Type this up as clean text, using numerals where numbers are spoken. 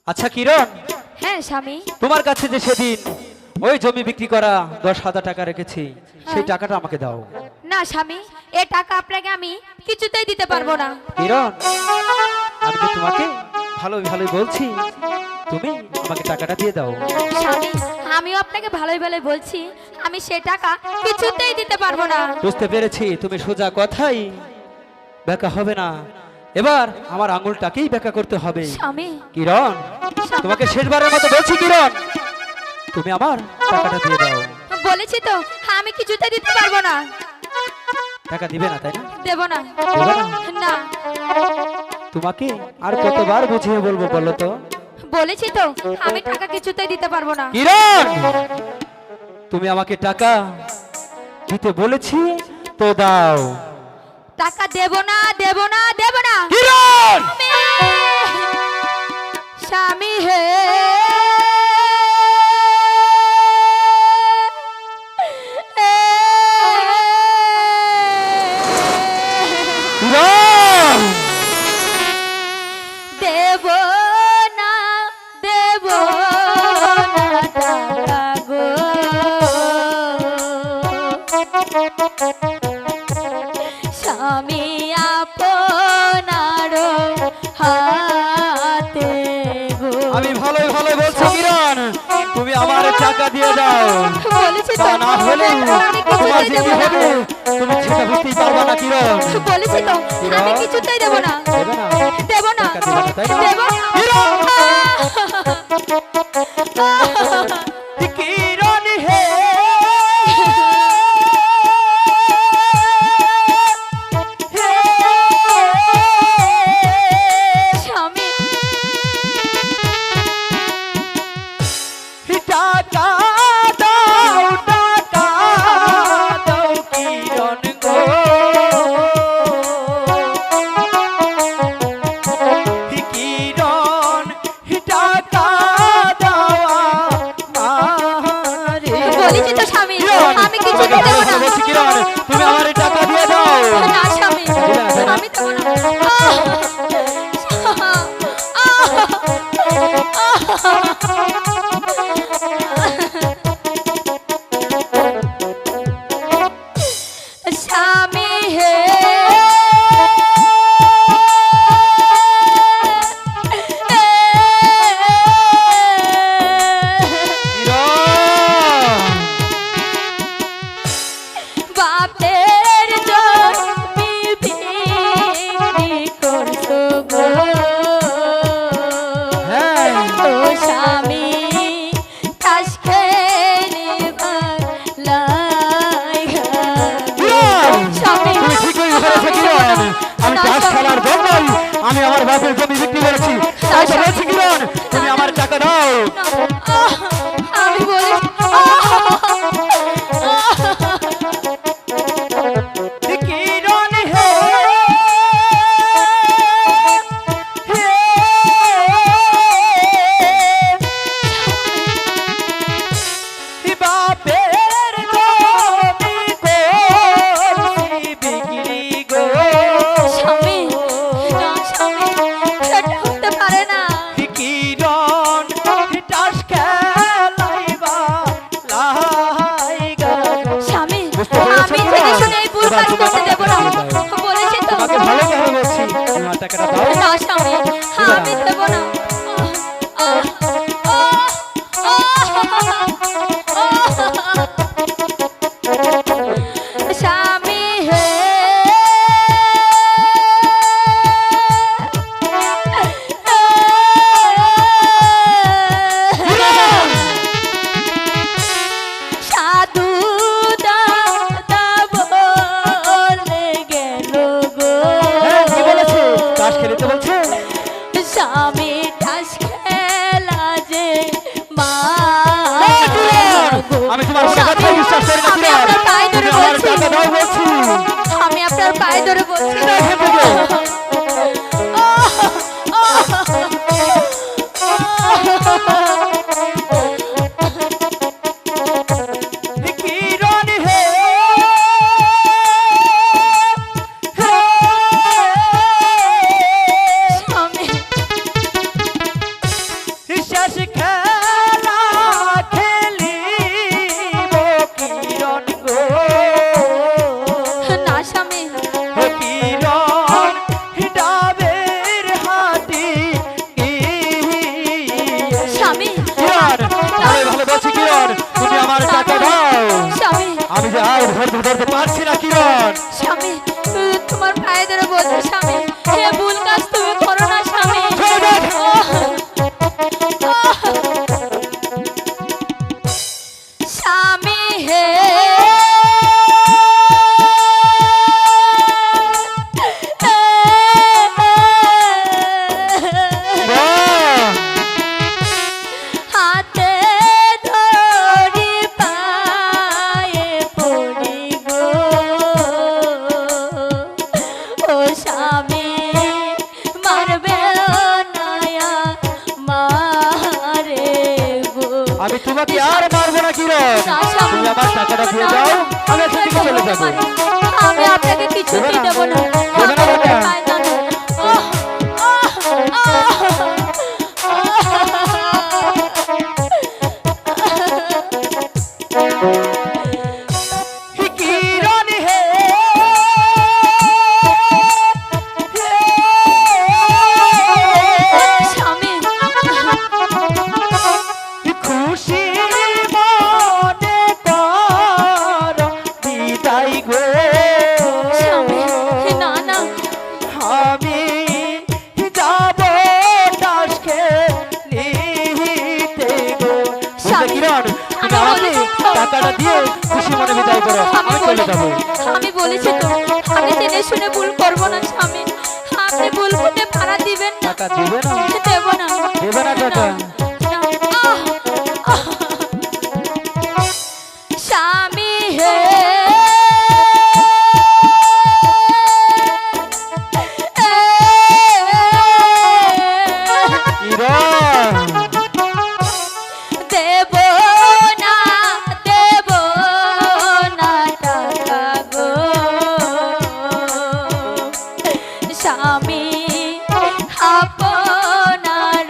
আচ্ছা কিরণ, হ্যাঁ স্বামী। তোমার কাছে যে সেদিন ওই জমি বিক্রি করা 10,000 টাকা রেখেছি, সেই টাকাটা আমাকে দাও। না স্বামী, এ টাকা আপনাকে আমি কিছুতেই দিতে পারবো না। কিরণ, আমি তো তোমাকে ভালোই ভালোই বলছি, তুমি আমাকে টাকাটা দিয়ে দাও। স্বামী, আমিও আপনাকে ভালোই ভালোই বলছি, আমি সে টাকা কিছুতেই দিতে পারবো না। বুঝতে পেরেছি, তুমি সোজা কথাই ব্যাকা হবে না, এবার আমার আঙুলটাকেই ব্যাকা করতে হবে। স্বামী, কিরণ, তোমাকে শেষবারের মতো বলছি কিরণ, তুমি আমার টাকাটা দিয়ে দাও। বলেছি তো আমি কিছুতেই দিতে পারবো না। টাকা দিবে না তাই না? দেব না। দেবে না? না। তোমাকে আর কতবার বুঝিয়ে বলবো বলো তো? বলেছি তো আমি টাকা কিছুতেই দিতে পারবো না। কিরণ, তুমি আমাকে টাকা দিতে বলেছি তো দাও। টাকা দেব না, দেব না, দেব না। কিরণ, স্বামী হে, কিরণ, দেব না, দেব না টাকা গো, স্বামী আপনার হাতে গো। আমি ভালোই ভালো বলছি কিরণ, তুমি আমার টাকা দিয়ে দাও। বলেছি তো তা না হলে আমি তোমার কিছুতেই যে কি দেব না। হবে তুমি সেটা বুঝতেই পারবা না কিরণ। বলেছি তো আমি কিছুতেই দেব না। দেবে না? দেব না। টাকা দেবে না, তাই না? দেব না। কিরণ হে, স্বামী, টাকা দাও, টাকা দাও কিরণ গো, কিরণ টাকা দাও আমারে। বলেছি তো স্বামী কিরণ, আমি কিছুতেই তোমাকে দেব ভালো না। ভালো বলছি কিরণ, তুমি আমার এই টাকা দিয়ে দাও। না স্বামী, দিবে না, তাই না? আমি দেব না। স্বামী হে, কিরণ, বাপের জমি বিক্রি করছো গো, হ্যাঁ। ও স্বামী তাস খেলিবার লাইগা। কিরণ, স্বামী, তুমি ঠিকই বলেছো কিরণ, আমি না, চাষ স্বামী। খেলার জন্যই আমি আমার বাপের জমি বিক্রি করেছি। তাই তো বলছি কিরণ, তুমি আমার টাকা দাও। আমি বলি কিরণ হে, বাপের জমি করছি বিক্রি গো, স্বামী, না স্বামী, সেটা হতে পারে না। কিরণ টাস খেলাইবা লাইগা গো। স্বামী, বুঝতে পেরেছো আমি কিরণ? থেকে শুনে এই ভুল এবার কাজ তুমি করতে দেব না। টাকাটা দিয়ে দাও। বলেছি তো। তোমাকে ভালো ভালো বলছি, তোমার টাকাটা দাও। না স্বামী, আমি দেব না। স্বামী হে, সাধু দাদা বলে গেল গো, হ্যাঁ, কি বলেছে? তাস খেলতে বলছে? স্বামী তাস খেলা যে মা আমি তোমার কোনো কথাই বিশ্বাস করি না আমি কিরণ। আপনার পায়ে ধরে তুমি আমার বলছি। টাকা দাও বলছি। আমি আপনার পায়ে ধরে বলছি। এটা খেতে দে। কিরণ হে, স্বামী, আমার টাকা দাও। স্বামী আমি যে আর ধরতে পারছি না কিরণ। স্বামী তোমার পায়ে ধরে বলছি স্বামী এ ভুল কাজ তুমি করো না স্বামী ছেড়ে দে। স্বামী হে হাতে ধরি পায়ে পড়ি গো ও স্বামী মারবে নয়া মারে গো আমি তোমাকে আর মারবো না কিরণ। না, স্বামী। তুমি আমার টাকাটা দিয়ে না, দাও, না, আমি এখান থেকে চলে যাবো। আমি আপনাকে কিছুতেই দেবে না? দেব না দেবে না আমার টাকা? পায়ে দাও না। ওহ, ওহ, কিরণ হে স্বামী খুশি মনে কর বিদায় গো। স্বামী না না আমি যাব দাস খেলিতে গো। বুঝলে স্বামী, কিরণ, তুমি আমি আমাকে বলেছি তো। টাকাটা দিয়ে খুশি মনে বিদায় করো, আমি চলে যাবো। আমি বলেছি তো আমি জেনে শুনে ভুল করব না স্বামী আপনি ভুল করতে ভাড়া দিবেন না টাকা দেবে না? দেব না দেবে না টাকা? না। আহ, আহ। স্বামী হে কিরণ দেব না দেব না টাকা গো স্বামী আপনার